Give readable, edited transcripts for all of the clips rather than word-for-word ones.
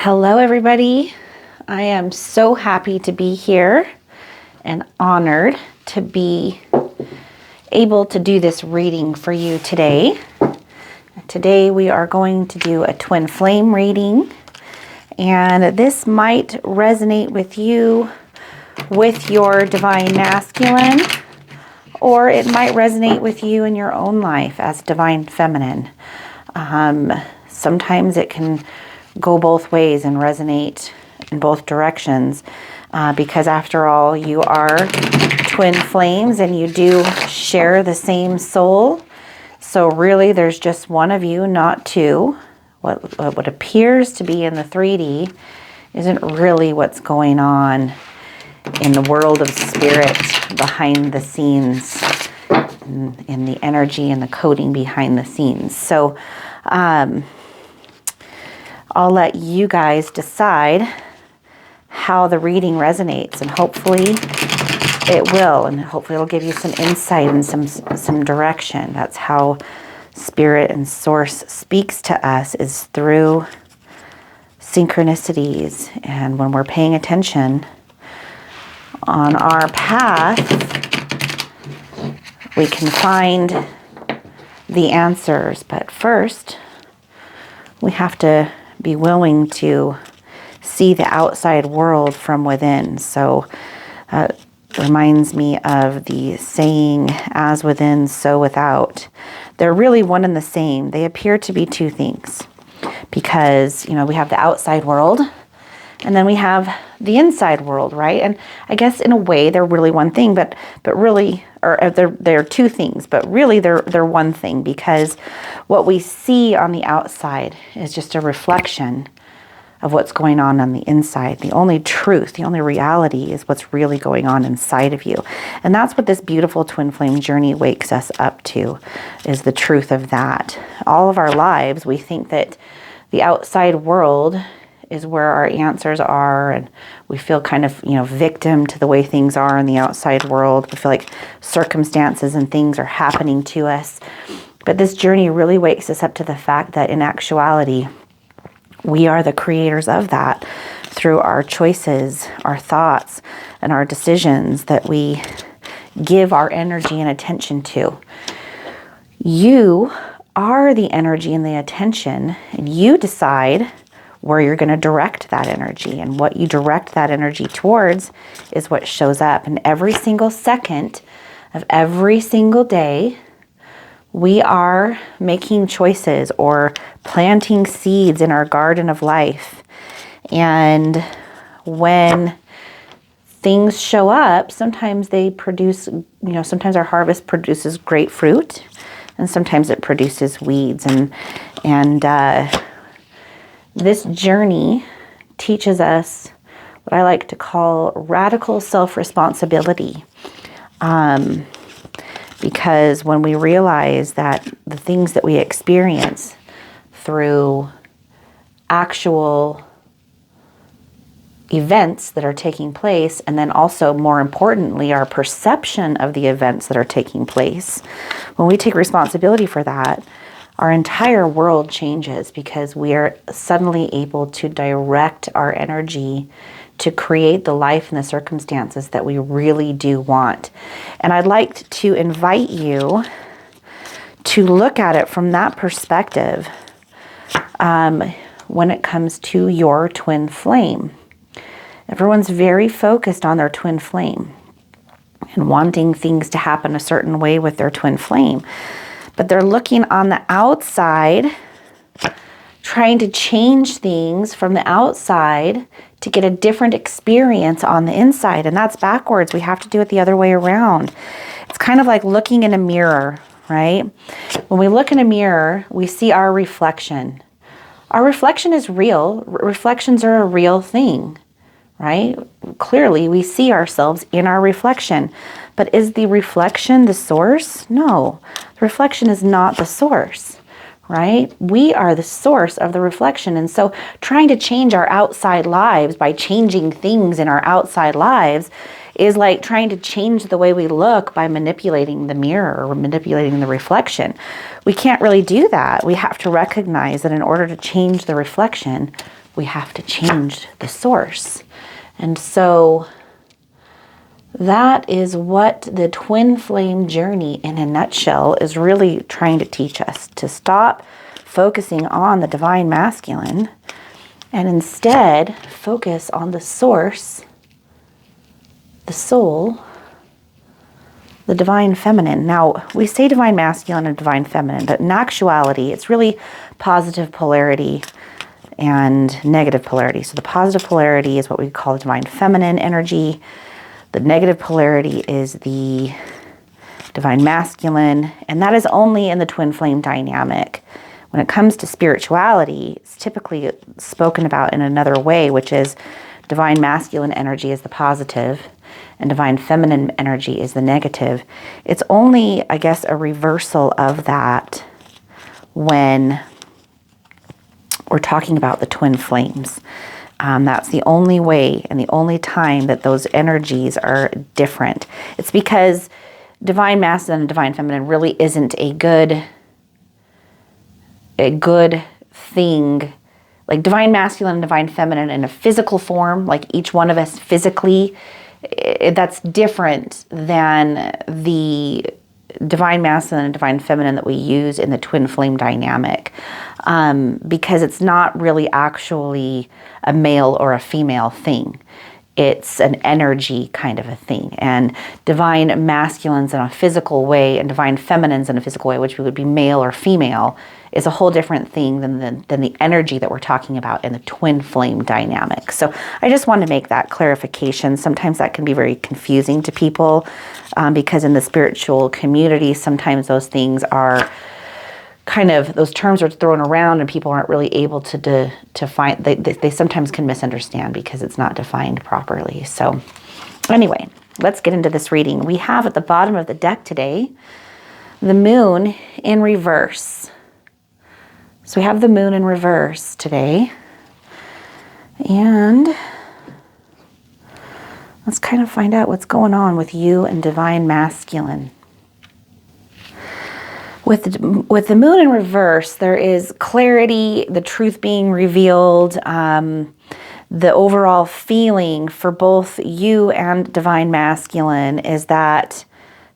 Hello, everybody. I am so happy to be here and honored to be able to do this reading for you today. Today we are going to do a twin flame reading, and this might resonate with you with your divine masculine, or it might resonate with you in your own life as divine feminine. Sometimes it can go both ways and resonate in both directions, because after all, you are twin flames and you do share the same soul. So really there's just one of you, not two. What appears to be in the 3D isn't really what's going on in the world of spirit behind the scenes, in the energy and the coding behind the scenes. So I'll let you guys decide how the reading resonates, and hopefully it will, and hopefully it'll give you some insight and some direction. That's how Spirit and Source speaks to us, is through synchronicities. And when we're paying attention on our path, we can find the answers. But first, we have to be willing to see the outside world from within. So reminds me of the saying, as within, so without. They're really one and the same. They appear to be two things because, we have the outside world and then we have the inside world, right? And I guess in a way they're really one thing, but really, or they're two things, but really they're one thing, because what we see on the outside is just a reflection of what's going on the inside. The only truth, the only reality is what's really going on inside of you. And that's what this beautiful twin flame journey wakes us up to, is the truth of that. All of our lives, we think that the outside world is where our answers are, and we feel kind of, victim to the way things are in the outside world. We feel like circumstances and things are happening to us. But this journey really wakes us up to the fact that in actuality, we are the creators of that through our choices, our thoughts, and our decisions that we give our energy and attention to. You are the energy and the attention, and you decide where you're going to direct that energy, and what you direct that energy towards is what shows up. And every single second of every single day, we are making choices or planting seeds in our garden of life. And when things show up, sometimes they produce, sometimes our harvest produces great fruit, and sometimes it produces weeds. And this journey teaches us what I like to call radical self-responsibility. Because when we realize that the things that we experience through actual events that are taking place, and then also, more importantly, our perception of the events that are taking place, when we take responsibility for that, our entire world changes, because we are suddenly able to direct our energy to create the life and the circumstances that we really do want. And I'd like to invite you to look at it from that perspective when it comes to your twin flame. Everyone's very focused on their twin flame and wanting things to happen a certain way with their twin flame. But they're looking on the outside, trying to change things from the outside to get a different experience on the inside. And that's backwards. We have to do it the other way around. It's kind of like looking in a mirror, right? When we look in a mirror, we see our reflection. Our reflection is real. Reflections are a real thing, right? Clearly, we see ourselves in our reflection. But is the reflection the source? No, the reflection is not the source, right? We are the source of the reflection. And so trying to change our outside lives by changing things in our outside lives is like trying to change the way we look by manipulating the mirror or manipulating the reflection. We can't really do that. We have to recognize that in order to change the reflection, we have to change the source. And so that is what the twin flame journey in a nutshell is really trying to teach us, to stop focusing on the divine masculine and instead focus on the source, the soul, the divine feminine. Now, we say divine masculine and divine feminine, but in actuality, it's really positive polarity and negative polarity. So the positive polarity is what we call the divine feminine energy. The negative polarity is the divine masculine, and that is only in the twin flame dynamic. When it comes to spirituality, it's typically spoken about in another way, which is divine masculine energy is the positive and divine feminine energy is the negative. It's only, I guess, a reversal of that when we're talking about the twin flames. That's the only way and the only time that those energies are different. It's because divine masculine and divine feminine really isn't a good thing. Like divine masculine and divine feminine in a physical form, like each one of us physically, that's different than the divine masculine and divine feminine that we use in the twin flame dynamic, because it's not really actually a male or a female thing. It's an energy kind of a thing. And divine masculines in a physical way and divine feminines in a physical way, which would be male or female, is a whole different thing than the energy that we're talking about in the twin flame dynamic. So I just wanted to make that clarification. Sometimes that can be very confusing to people, because in the spiritual community, sometimes those things are kind of, those terms are thrown around and people aren't really able to find, they sometimes can misunderstand because it's not defined properly. So anyway, let's get into this reading. We have at the bottom of the deck today, the moon in reverse. So we have the moon in reverse today. And let's kind of find out what's going on with you and divine masculine. With the moon in reverse, there is clarity, the truth being revealed, the overall feeling for both you and divine masculine is that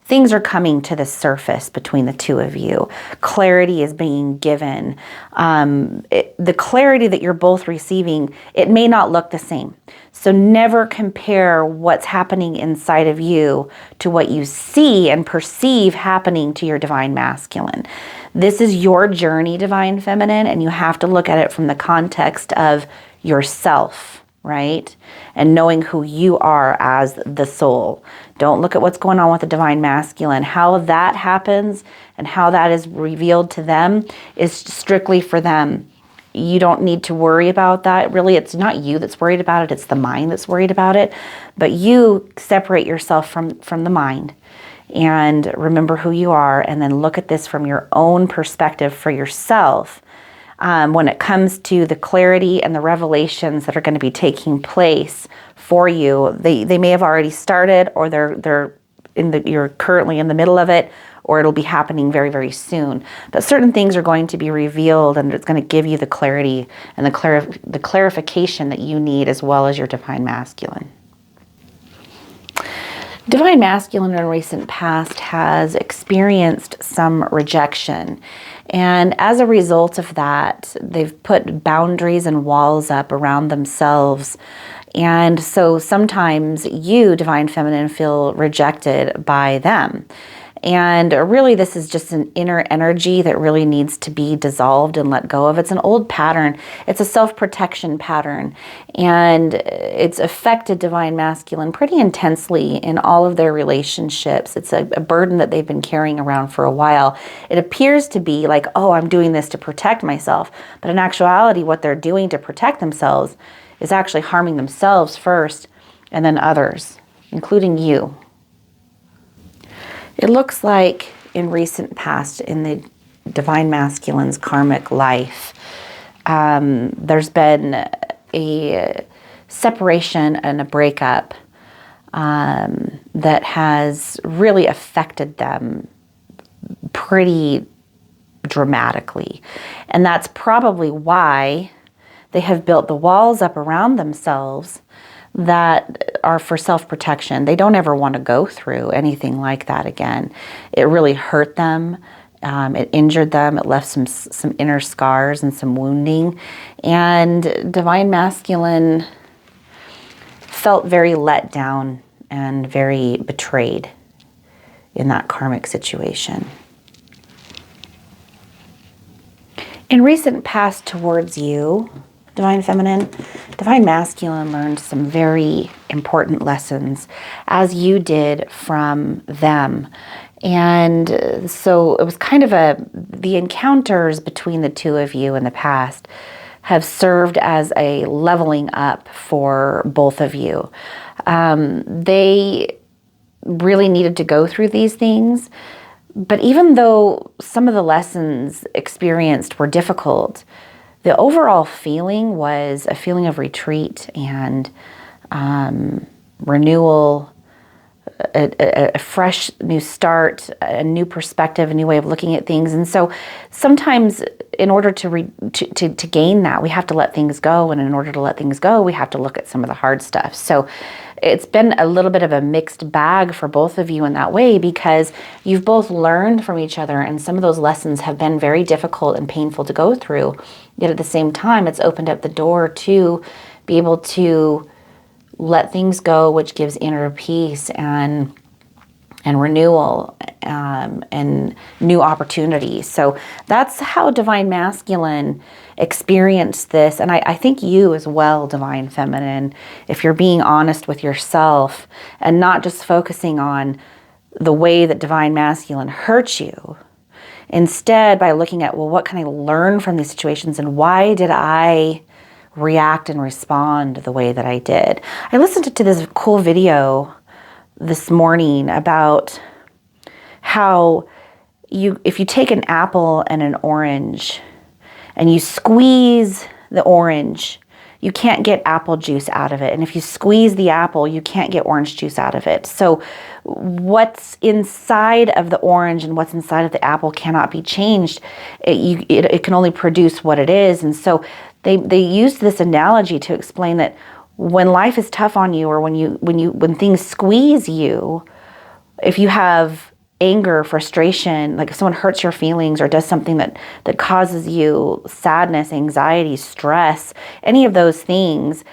things are coming to the surface between the two of you. Clarity is being given. The clarity that you're both receiving, it may not look the same. So never compare what's happening inside of you to what you see and perceive happening to your divine masculine. This is your journey, divine feminine, and you have to look at it from the context of yourself, right? And knowing who you are as the soul. Don't look at what's going on with the divine masculine. How that happens and how that is revealed to them is strictly for them. You don't need to worry about that. Really, it's not you that's worried about it. It's the mind that's worried about it. But you separate yourself from the mind and remember who you are, and then look at this from your own perspective for yourself. When it comes to the clarity and the revelations that are going to be taking place for you, they may have already started, or you're currently in the middle of it, or it'll be happening very, very soon. But certain things are going to be revealed, and it's going to give you the clarity and the clarification that you need, as well as your divine masculine. Divine masculine in recent past has experienced some rejection. And as a result of that, they've put boundaries and walls up around themselves. And so sometimes you, divine feminine, feel rejected by them. And really, this is just an inner energy that really needs to be dissolved and let go of. It's an old pattern. It's a self-protection pattern. And it's affected divine masculine pretty intensely in all of their relationships. It's a burden that they've been carrying around for a while. It appears to be like, oh, I'm doing this to protect myself. But in actuality, what they're doing to protect themselves is actually harming themselves first, and then others, including you. It looks like in recent past, in the divine masculine's karmic life, there's been a separation and a breakup that has really affected them pretty dramatically. And that's probably why They have built the walls up around themselves that are for self-protection. They don't ever want to go through anything like that again. It really hurt them. It injured them. It left some inner scars and some wounding. And Divine Masculine felt very let down and very betrayed in that karmic situation. In recent past towards you, Divine Feminine, Divine Masculine learned some very important lessons, as you did from them. And so it was kind of the encounters between the two of you in the past have served as a leveling up for both of you. They really needed to go through these things. But even though some of the lessons experienced were difficult, the overall feeling was a feeling of retreat and renewal, a fresh new start, a new perspective, a new way of looking at things. And so sometimes in order to gain that, we have to let things go. And in order to let things go, we have to look at some of the hard stuff. So it's been a little bit of a mixed bag for both of you in that way, because you've both learned from each other, and some of those lessons have been very difficult and painful to go through. Yet at the same time, it's opened up the door to be able to let things go, which gives inner peace and renewal and new opportunities. So that's how Divine Masculine experienced this. And I think you as well, Divine Feminine, if you're being honest with yourself and not just focusing on the way that Divine Masculine hurt you, instead by looking at, well, what can I learn from these situations and why did I react and respond the way that I did? I listened to this cool video this morning about how if you take an apple and an orange and you squeeze the orange, you can't get apple juice out of it. And if you squeeze the apple, you can't get orange juice out of it. So what's inside of the orange and what's inside of the apple cannot be changed. It can only produce what it is. And so they used this analogy to explain that when life is tough on you, or when things squeeze you, if you have anger, frustration, like if someone hurts your feelings or does something that causes you sadness, anxiety, stress, any of those things,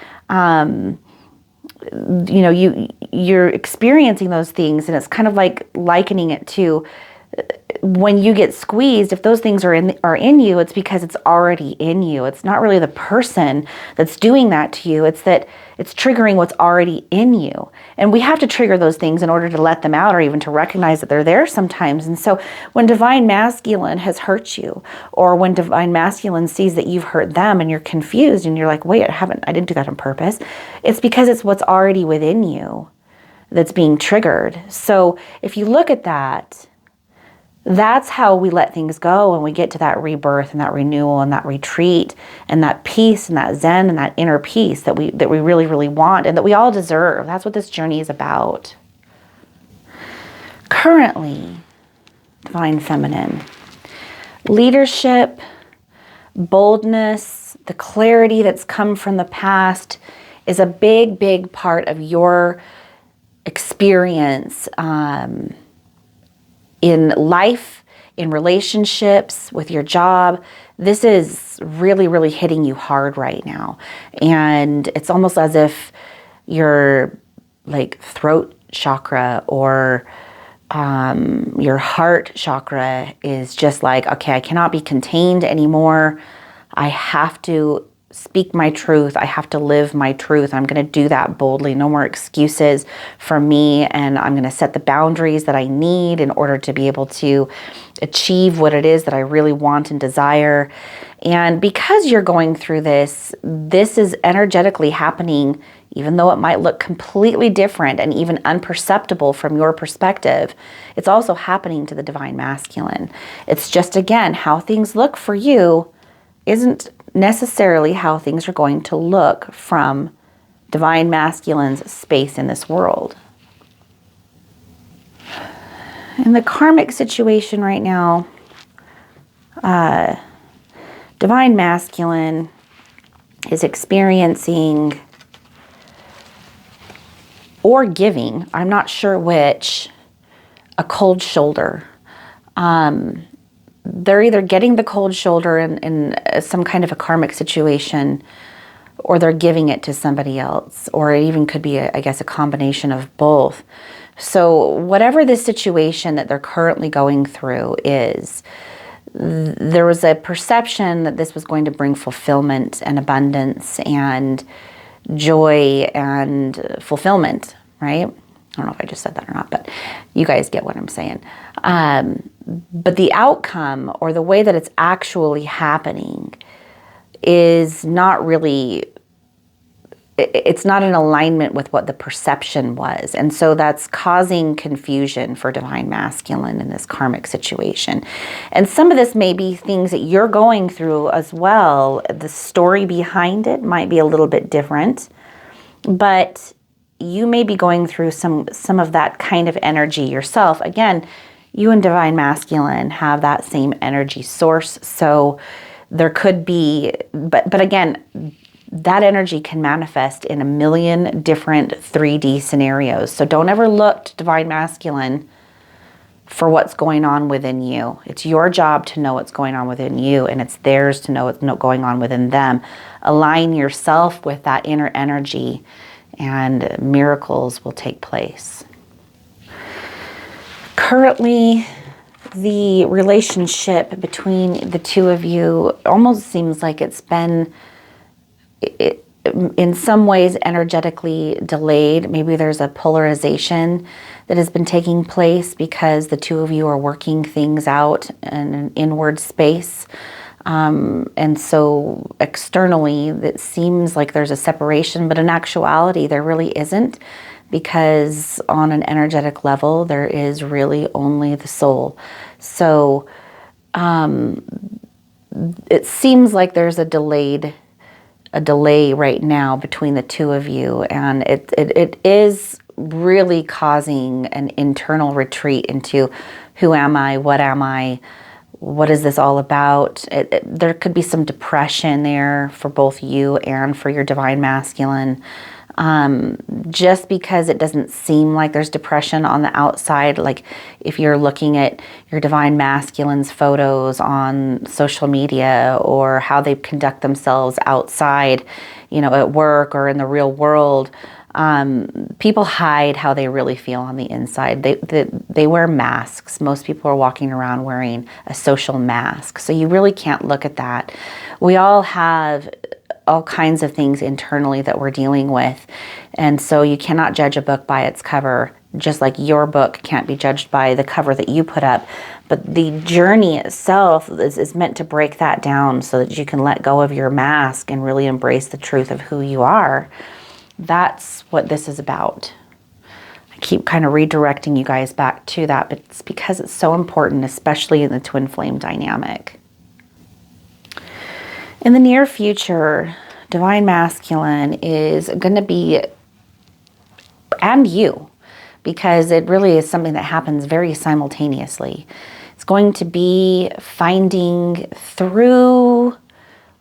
you're experiencing those things, and it's kind of like likening it to when you get squeezed. If those things are in you, it's because it's already in you. It's not really the person that's doing that to you. It's that it's triggering what's already in you. And we have to trigger those things in order to let them out, or even to recognize that they're there sometimes. And so when Divine Masculine has hurt you, or when Divine Masculine sees that you've hurt them and you're confused and you're like, wait, I didn't do that on purpose. It's because it's what's already within you that's being triggered. So if you look at that, that's how we let things go, and we get to that rebirth and that renewal and that retreat and that peace and that zen and that inner peace that we really, really want and that we all deserve. That's what this journey is about. Currently, Divine Feminine, leadership, boldness, the clarity that's come from the past is a big, big part of your experience in life, in relationships, with your job. This is really, really hitting you hard right now. And it's almost as if your throat chakra or your heart chakra is just like, okay, I cannot be contained anymore. I have to speak my truth. I have to live my truth. I'm going to do that boldly. No more excuses for me. And I'm going to set the boundaries that I need in order to be able to achieve what it is that I really want and desire. And because you're going through this is energetically happening, even though it might look completely different and even unperceptible from your perspective. It's also happening to the Divine Masculine. It's just, again, how things look for you isn't necessarily how things are going to look from Divine Masculine's space in this world. In the karmic situation right now, Divine Masculine is experiencing or giving, I'm not sure which, a cold shoulder. They're either getting the cold shoulder in some kind of a karmic situation, or they're giving it to somebody else, or it even could be, I guess, a combination of both. So whatever the situation that they're currently going through is, there was a perception that this was going to bring fulfillment and abundance and joy and fulfillment, right? I don't know if I just said that or not, but you guys get what I'm saying. But the outcome, or the way that it's actually happening, is not really, it's not in alignment with what the perception was. And so that's causing confusion for Divine Masculine in this karmic situation. And some of this may be things that you're going through as well. The story behind it might be a little bit different, but you may be going through some of that kind of energy yourself. Again, you and Divine Masculine have that same energy source. So there could be, but again, that energy can manifest in a million different 3D scenarios. So don't ever look to Divine Masculine for what's going on within you. It's your job to know what's going on within you, and it's theirs to know what's going on within them. Align yourself with that inner energy, and miracles will take place. Currently, the relationship between the two of you almost seems like it's been, in some ways, energetically delayed. Maybe there's a polarization that has been taking place because the two of you are working things out in an inward space. And so externally, it seems like there's a separation, but in actuality, there really isn't, because on an energetic level, there is really only the soul. So it seems like there's a delay right now between the two of you, and it is really causing an internal retreat into who am I, what is this all about? There could be some depression there for both you and for your Divine Masculine. Just because it doesn't seem like there's depression on the outside. Like if you're looking at your Divine Masculine's photos on social media, or how they conduct themselves outside, at work or in the real world, people hide how they really feel on the inside. They wear masks. Most people are walking around wearing a social mask. So you really can't look at that. We all have all kinds of things internally that we're dealing with. And so you cannot judge a book by its cover, just like your book can't be judged by the cover that you put up. But the journey itself is meant to break that down so that you can let go of your mask and really embrace the truth of who you are. That's what this is about. I keep kind of redirecting you guys back to that, but it's because it's so important, especially in the twin flame dynamic. In the near future, Divine Masculine is going to be, and you, because it really is something that happens very simultaneously. It's going to be finding through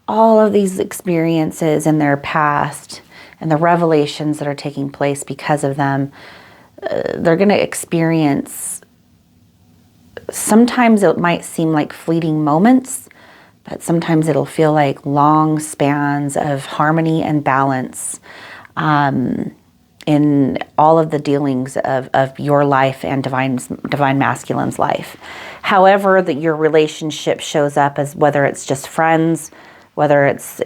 all of these experiences in their past and the revelations that are taking place because of them. They're going to experience, sometimes it might seem like fleeting moments, but sometimes it'll feel like long spans of harmony and balance in all of the dealings of your life and Divine Masculine's life. However, that your relationship shows up, as whether it's just friends, whether it's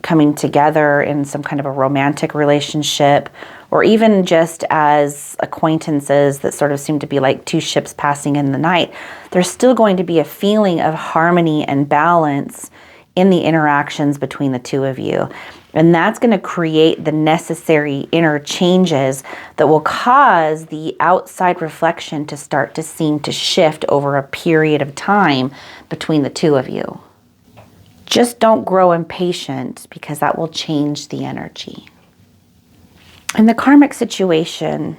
coming together in some kind of a romantic relationship, or even just as acquaintances that sort of seem to be like two ships passing in the night, there's still going to be a feeling of harmony and balance in the interactions between the two of you. And that's going to create the necessary inner changes that will cause the outside reflection to start to seem to shift over a period of time between the two of you. Just don't grow impatient, because that will change the energy. In the karmic situation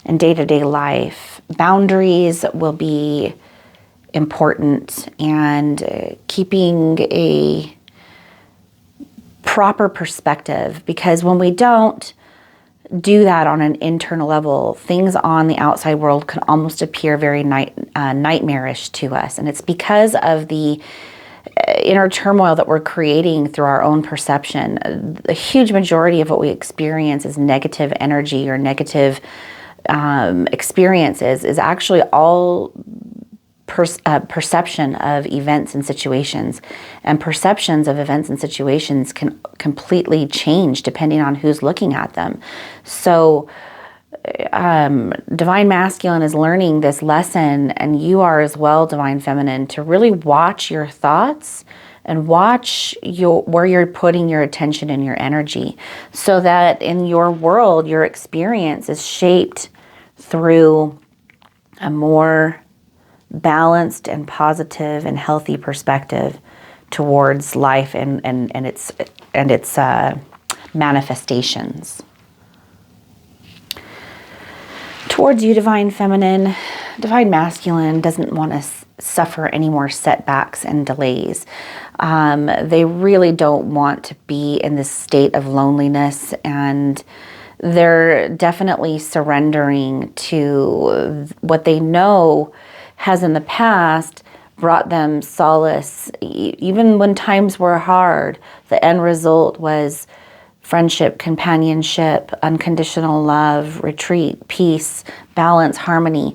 and day-to-day life, boundaries will be important, and keeping a proper perspective, because when we don't do that on an internal level, things on the outside world can almost appear very nightmarish to us. And it's because of the inner turmoil that we're creating through our own perception. A huge majority of what we experience as negative energy or negative experiences is actually all perception of events and situations. And perceptions of events and situations can completely change depending on who's looking at them. So Divine Masculine is learning this lesson, and you are as well, Divine Feminine, to really watch your thoughts and watch where you're putting your attention and your energy, so that in your world, your experience is shaped through a more balanced and positive and healthy perspective towards life and its manifestations. Towards you, Divine Feminine, Divine Masculine doesn't want to suffer any more setbacks and delays. They really don't want to be in this state of loneliness, and they're definitely surrendering to what they know has in the past brought them solace. Even when times were hard, the end result was friendship, companionship, unconditional love, retreat, peace, balance, harmony.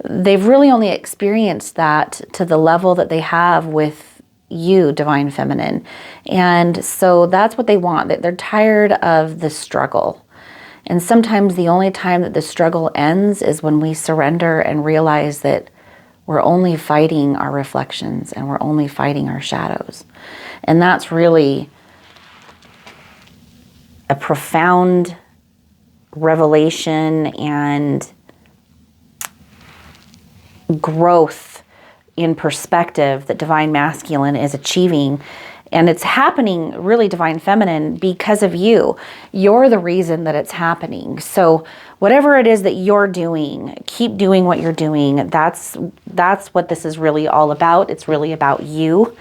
They've really only experienced that to the level that they have with you, Divine Feminine. And so that's what they want. They're tired of the struggle. And sometimes the only time that the struggle ends is when we surrender and realize that we're only fighting our reflections and we're only fighting our shadows. And that's really a profound revelation and growth in perspective that Divine Masculine is achieving. And it's happening, really, Divine Feminine, because of you. You're the reason that it's happening. So whatever it is that you're doing, keep doing what you're doing. That's what this is really all about. It's really about you.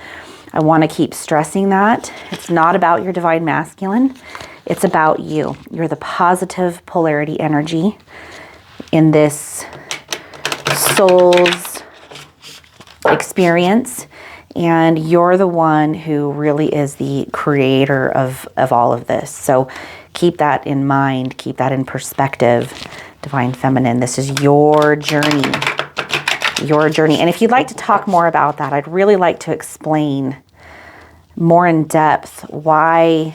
I want to keep stressing that. It's not about your Divine Masculine. It's about you. You're the positive polarity energy in this soul's experience. And you're the one who really is the creator of all of this. So keep that in mind. Keep that in perspective, Divine Feminine. This is your journey. Your journey. And if you'd like to talk more about that, I'd really like to explain more in depth why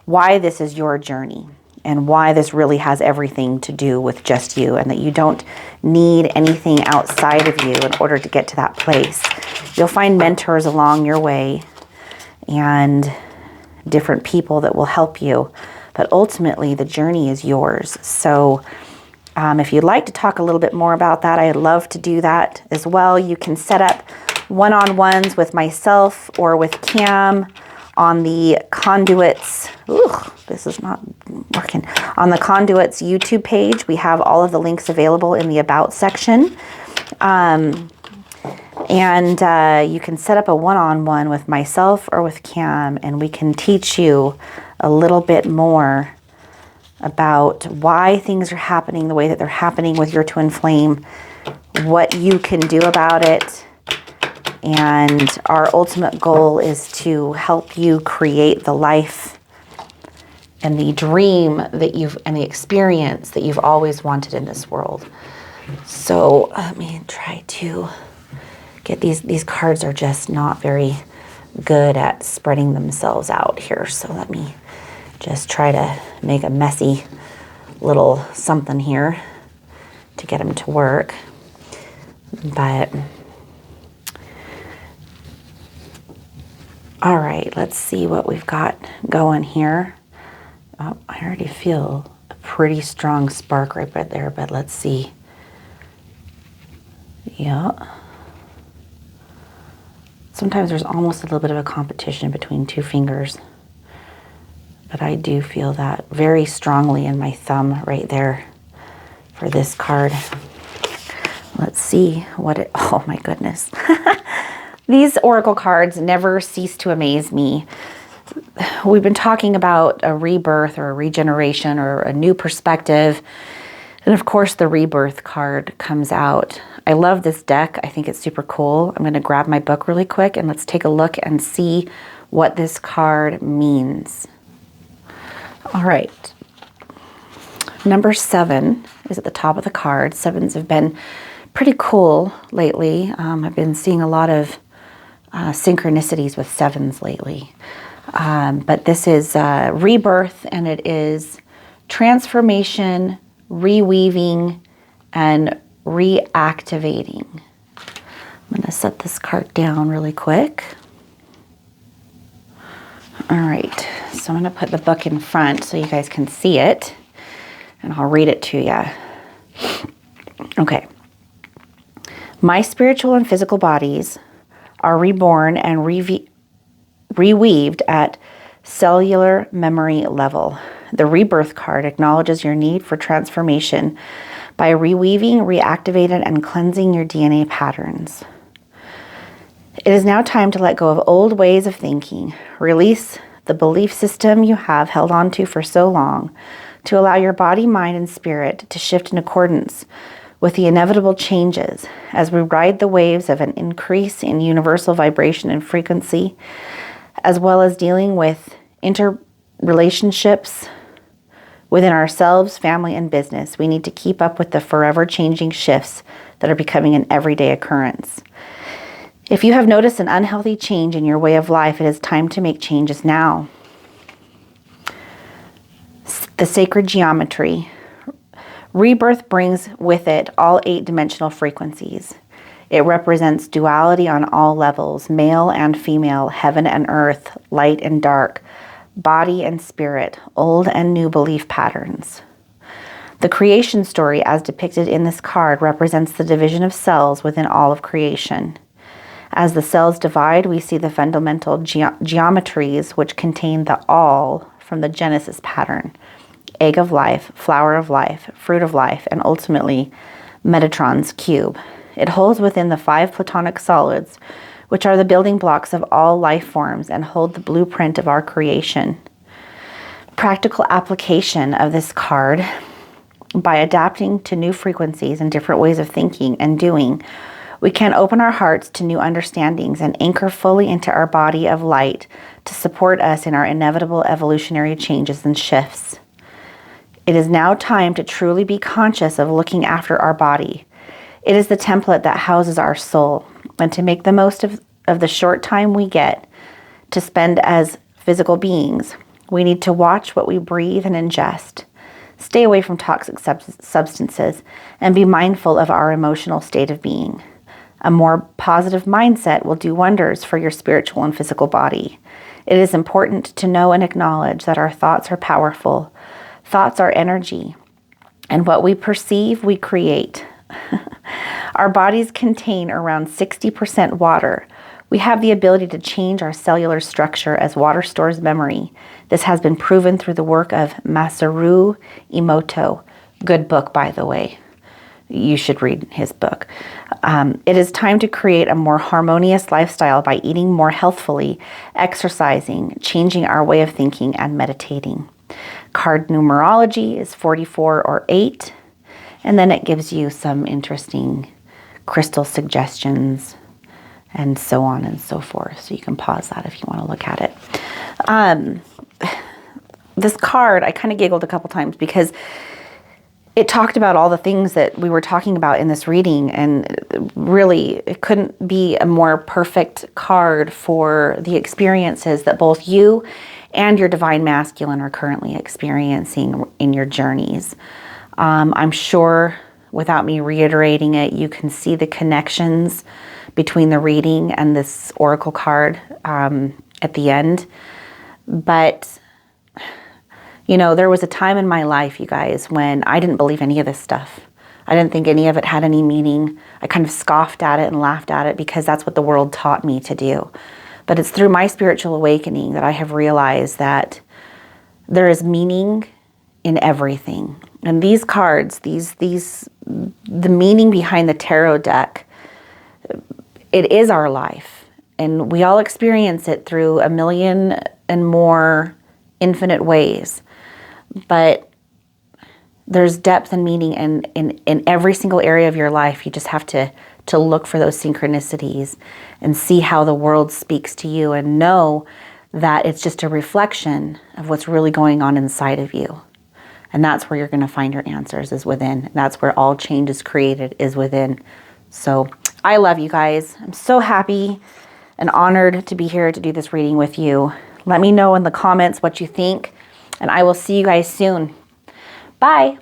this is your journey and why this really has everything to do with just you, and that you don't need anything outside of you in order to get to that place. You'll find mentors along your way and different people that will help you, but ultimately the journey is yours. So if you'd like to talk a little bit more about that, I'd love to do that as well. You can set up one-on-ones with myself or with Cam on the Conduits. This is not working. On the Conduits YouTube page, we have all of the links available in the About section. And you can set up a one-on-one with myself or with Cam, and we can teach you a little bit more about why things are happening the way that they're happening with your twin flame, what you can do about it. And our ultimate goal is to help you create the life and the dream that and the experience that you've always wanted in this world. So let me try to get these cards are just not very good at spreading themselves out here. So let me just try to make a messy little something here to get them to work. But all right, let's see what we've got going here. Oh, I already feel a pretty strong spark right there, but let's see. Yeah. Sometimes there's almost a little bit of a competition between two fingers, but I do feel that very strongly in my thumb right there for this card. Let's see oh my goodness. These oracle cards never cease to amaze me. we've been talking about a rebirth or a regeneration or a new perspective. And of course, the rebirth card comes out. I love this deck. I think it's super cool. I'm going to grab my book really quick and let's take a look and see what this card means. All right. Number 7 is at the top of the card. 7s have been pretty cool lately. I've been seeing a lot of synchronicities with 7s lately. But this is rebirth, and it is transformation, reweaving, and reactivating. I'm going to set this card down really quick. All right, so I'm going to put the book in front so you guys can see it, and I'll read it to you. Okay. My spiritual and physical bodies are reborn and reweaved at cellular memory level. The rebirth card acknowledges your need for transformation by reweaving, reactivating, and cleansing your DNA patterns. It is now time to let go of old ways of thinking. Release the belief system you have held on to for so long to allow your body, mind, and spirit to shift in accordance with the inevitable changes as we ride the waves of an increase in universal vibration and frequency, as well as dealing with interrelationships within ourselves, family, and business. We need to keep up with the forever changing shifts that are becoming an everyday occurrence. If you have noticed an unhealthy change in your way of life, it is time to make changes now. The sacred geometry. Rebirth brings with it all 8-dimensional frequencies. It represents duality on all levels, male and female, heaven and earth, light and dark, body and spirit, old and new belief patterns. The creation story, as depicted in this card, represents the division of cells within all of creation. As the cells divide, we see the fundamental geometries which contain the all from the Genesis pattern: egg of life, flower of life, fruit of life, and ultimately Metatron's cube. It holds within the 5 platonic solids, which are the building blocks of all life forms and hold the blueprint of our creation. Practical application of this card: by adapting to new frequencies and different ways of thinking and doing, we can open our hearts to new understandings and anchor fully into our body of light to support us in our inevitable evolutionary changes and shifts. It is now time to truly be conscious of looking after our body. It is the template that houses our soul, and to make the most of the short time we get to spend as physical beings, we need to watch what we breathe and ingest, stay away from toxic substances, and be mindful of our emotional state of being. A more positive mindset will do wonders for your spiritual and physical body. It is important to know and acknowledge that our thoughts are powerful. Thoughts are energy, and what we perceive, we create. Our bodies contain around 60% water. We have the ability to change our cellular structure as water stores memory. This has been proven through the work of Masaru Emoto. Good book, by the way. You should read his book. It is time to create a more harmonious lifestyle by eating more healthfully, exercising, changing our way of thinking, and meditating. Card numerology is 44 or 8. And then it gives you some interesting crystal suggestions and so on and so forth. So you can pause that if you want to look at it. This card, I kind of giggled a couple times because it talked about all the things that we were talking about in this reading, and really it couldn't be a more perfect card for the experiences that both you and your divine masculine are currently experiencing in your journeys. I'm sure without me reiterating it, you can see the connections between the reading and this oracle card at the end. But you know, there was a time in my life, you guys, when I didn't believe any of this stuff. I didn't think any of it had any meaning. I kind of scoffed at it and laughed at it because that's what the world taught me to do. But it's through my spiritual awakening that I have realized that there is meaning in everything. And these cards, the meaning behind the tarot deck, it is our life. And we all experience it through a million and more infinite ways. But there's depth and meaning in every single area of your life. You just have to look for those synchronicities and see how the world speaks to you, and know that it's just a reflection of what's really going on inside of you. And that's where you're going to find your answers, is within. That's where all change is created, is within. So I love you guys. I'm so happy and honored to be here to do this reading with you. Let me know in the comments what you think, and I will see you guys soon. Bye.